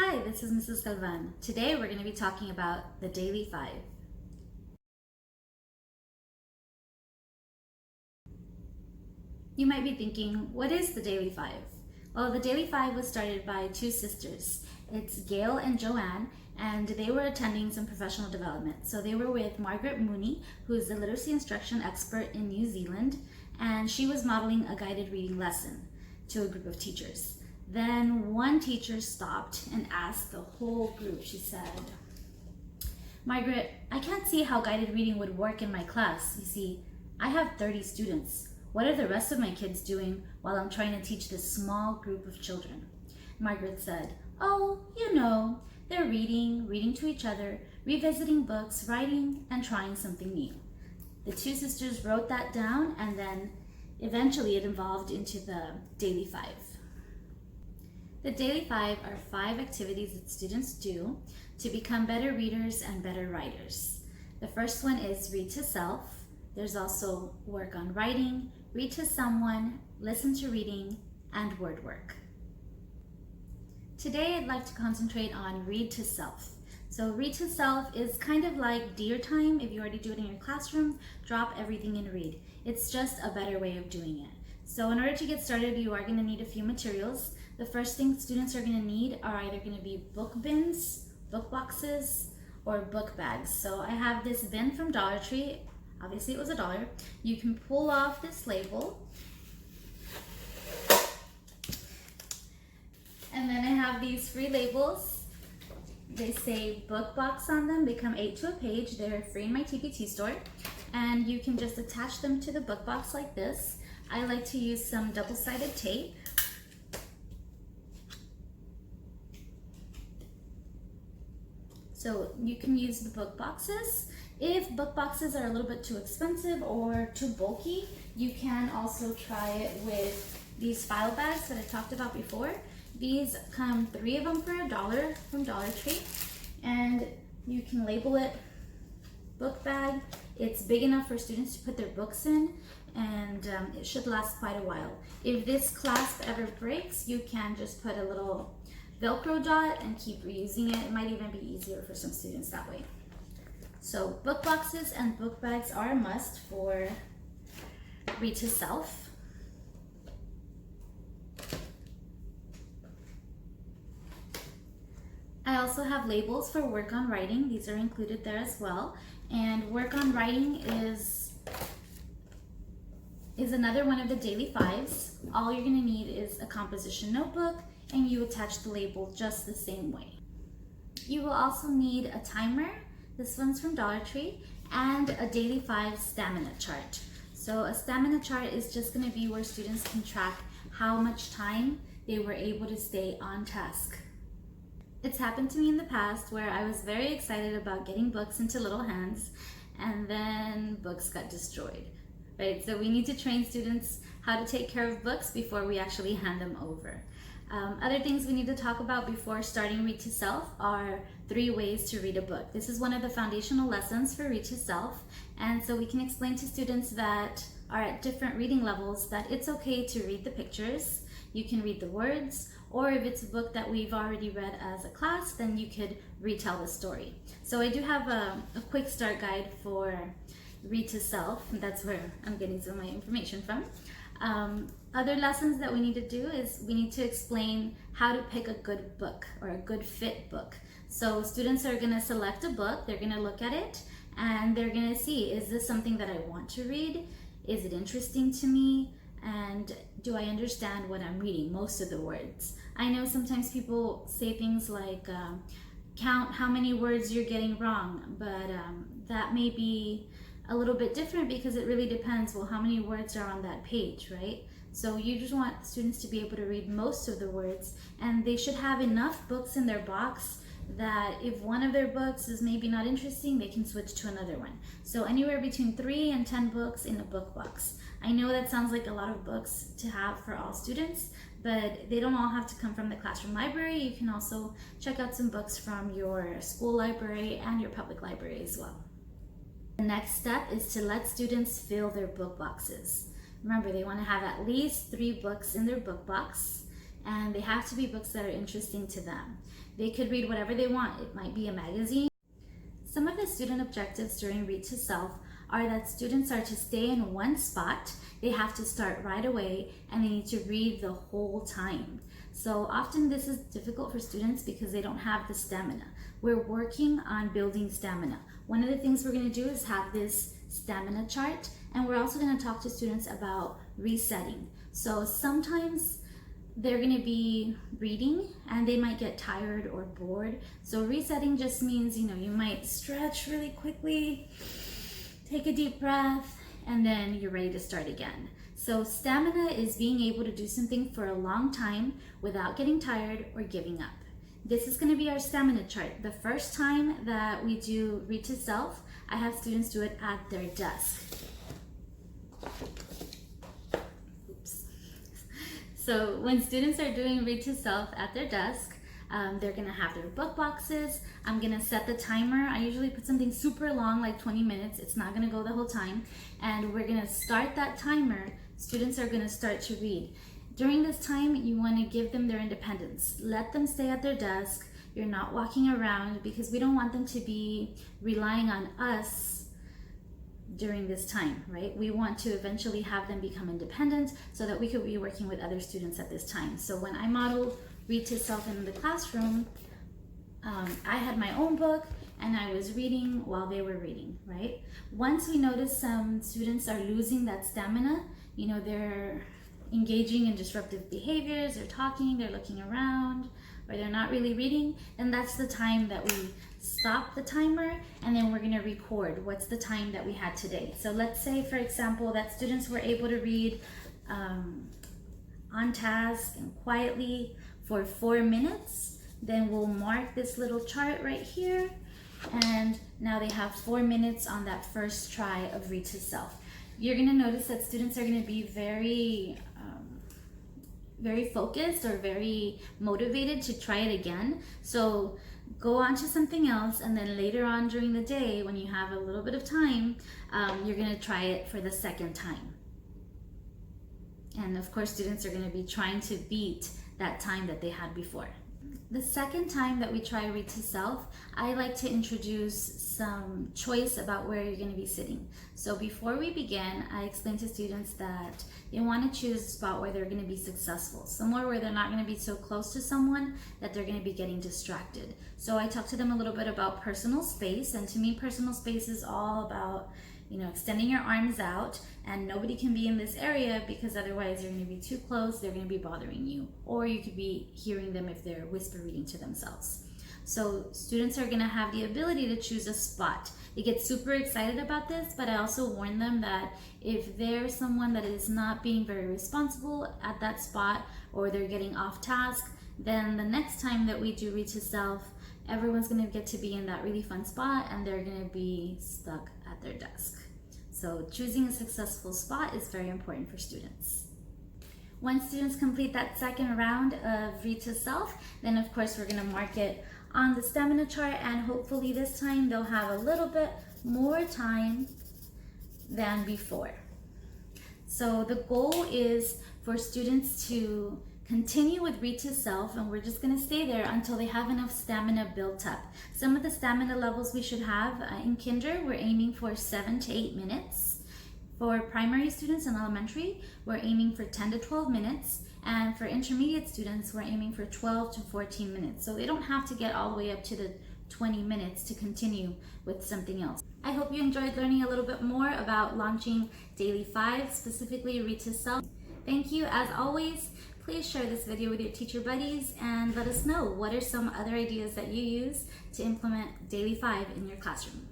Hi, this is Mrs. Galvan. Today we're going to be talking about the Daily Five. You might be thinking, what is the Daily Five? Well, the Daily Five was started by two sisters. It's Gail and Joanne, and they were attending some professional development. So they were with Margaret Mooney, who is the literacy instruction expert in New Zealand, and she was modeling a guided reading lesson to a group of teachers. Then one teacher stopped and asked the whole group, she said, "Margaret, I can't see how guided reading would work in my class. You see, I have 30 students. What are the rest of my kids doing while I'm trying to teach this small group of children?" Margaret said, "Oh, you know, they're reading to each other, revisiting books, writing, and trying something new." The two sisters wrote that down, and then eventually it evolved into the Daily Five. The Daily Five are 5 activities that students do to become better readers and better writers. The first one is read to self. There's also work on writing, read to someone, listen to reading, and word work. Today I'd like to concentrate on read to self. So read to self is kind of like dear time. If you already do it in your classroom, drop everything and read. It's just a better way of doing it. So in order to get started, you are going to need a few materials. The first thing students are going to need are either going to be book bins, book boxes, or book bags. So I have this bin from Dollar Tree. Obviously it was $1. You can pull off this label. And then I have these free labels. They say book box on them. They come 8 to a page. They're free in my TPT store. And you can just attach them to the book box like this. I like to use some double-sided tape. So you can use the book boxes. If book boxes are a little bit too expensive or too bulky, you can also try it with these file bags that I talked about before. These come 3 of them for $1 from Dollar Tree, and you can label it book bag. It's big enough for students to put their books in, and it should last quite a while. If this clasp ever breaks, you can just put a little Velcro dot and keep reusing it. It might even be easier for some students that way. So book boxes and book bags are a must for read to self. I also have labels for work on writing. These are included there as well. And work on writing is another one of the Daily Fives. All you're going to need is a composition notebook, and you attach the label just the same way. You will also need a timer. This one's from Dollar Tree, and a Daily Five stamina chart. So a stamina chart is just going to be where students can track how much time they were able to stay on task. It's happened to me in the past where I was very excited about getting books into little hands, and then books got destroyed, right? So we need to train students how to take care of books before we actually hand them over. Other things we need to talk about before starting Read to Self are 3 ways to read a book. This is one of the foundational lessons for Read to Self, and so we can explain to students that are at different reading levels that it's okay to read the pictures. You can read the words, or if it's a book that we've already read as a class, then you could retell the story. So I do have a quick start guide for Read to Self, and that's where I'm getting some of my information from. Other lessons that we need to do is we need to explain how to pick a good book or a good fit book. So students are going to select a book, they're going to look at it, and they're going to see, is this something that I want to read? Is it interesting to me? And do I understand what I'm reading, most of the words? I know sometimes people say things like, count how many words you're getting wrong, but that may be a little bit different because it really depends, well, how many words are on that page, right? So you just want students to be able to read most of the words, and they should have enough books in their box that if one of their books is maybe not interesting, they can switch to another one. So anywhere between 3 and 10 books in a book box. I know that sounds like a lot of books to have for all students, but they don't all have to come from the classroom library. You can also check out some books from your school library and your public library as well. The next step is to let students fill their book boxes. Remember, they want to have at least 3 books in their book box. and they have to be books that are interesting to them. They could read whatever they want. It might be a magazine. Some of the student objectives during Read to Self are that students are to stay in one spot. They have to start right away, and they need to read the whole time. So often this is difficult for students because they don't have the stamina. We're working on building stamina. One of the things we're going to do is have this stamina chart, and we're also going to talk to students about resetting. So sometimes they're going to be reading and they might get tired or bored. So resetting just means, you might stretch really quickly, take a deep breath, and then you're ready to start again. So stamina is being able to do something for a long time without getting tired or giving up. This is going to be our stamina chart. The first time that we do Read to Self, I have students do it at their desk. Oops. So when students are doing Read to Self at their desk, they're gonna have their book boxes. I'm gonna set the timer. I usually put something super long, like 20 minutes. It's not gonna go the whole time. And we're gonna start that timer. Students are gonna start to read. During this time, you wanna give them their independence. Let them stay at their desk. You're not walking around because we don't want them to be relying on us during this time, right? We want to eventually have them become independent so that we could be working with other students at this time. So when I modeled Read to Self in the classroom, I had my own book and I was reading while they were reading, right? Once we notice some students are losing that stamina, they're engaging in disruptive behaviors, they're talking, they're looking around, or they're not really reading, then that's the time that we stop the timer, and then we're gonna record what's the time that we had today. So let's say, for example, that students were able to read on task and quietly for 4 minutes. Then we'll mark this little chart right here, and now they have 4 minutes on that first try of Read to Self. You're gonna notice that students are gonna be very focused or very motivated to try it again. So go on to something else, and then later on during the day, when you have a little bit of time, you're gonna try it for the second time. And of course, students are gonna be trying to beat that time that they had before. The second time that we try Read to Self, I like to introduce some choice about where you're going to be sitting. So before we begin, I explain to students that they want to choose a spot where they're going to be successful, somewhere where they're not going to be so close to someone that they're going to be getting distracted. So I talk to them a little bit about personal space, and to me, personal space is all about extending your arms out, and nobody can be in this area because otherwise you're going to be too close, they're going to be bothering you, or you could be hearing them if they're whisper reading to themselves. So students are going to have the ability to choose a spot. They get super excited about this, but I also warn them that if there's someone that is not being very responsible at that spot, or they're getting off task, then the next time that we do Read to Self, everyone's going to get to be in that really fun spot, and they're going to be stuck at their desk. So choosing a successful spot is very important for students. Once students complete that second round of Read to Self, then of course we're going to mark it on the stamina chart, and hopefully this time they'll have a little bit more time than before. So the goal is for students to continue with Read to Self, and we're just going to stay there until they have enough stamina built up. Some of the stamina levels we should have in kinder, we're aiming for 7 to 8 minutes. For primary students and elementary, we're aiming for 10 to 12 minutes. And for intermediate students, we're aiming for 12 to 14 minutes. So they don't have to get all the way up to the 20 minutes to continue with something else. I hope you enjoyed learning a little bit more about launching Daily 5, specifically Read to Self. Thank you. As always, please share this video with your teacher buddies and let us know what are some other ideas that you use to implement Daily 5 in your classroom.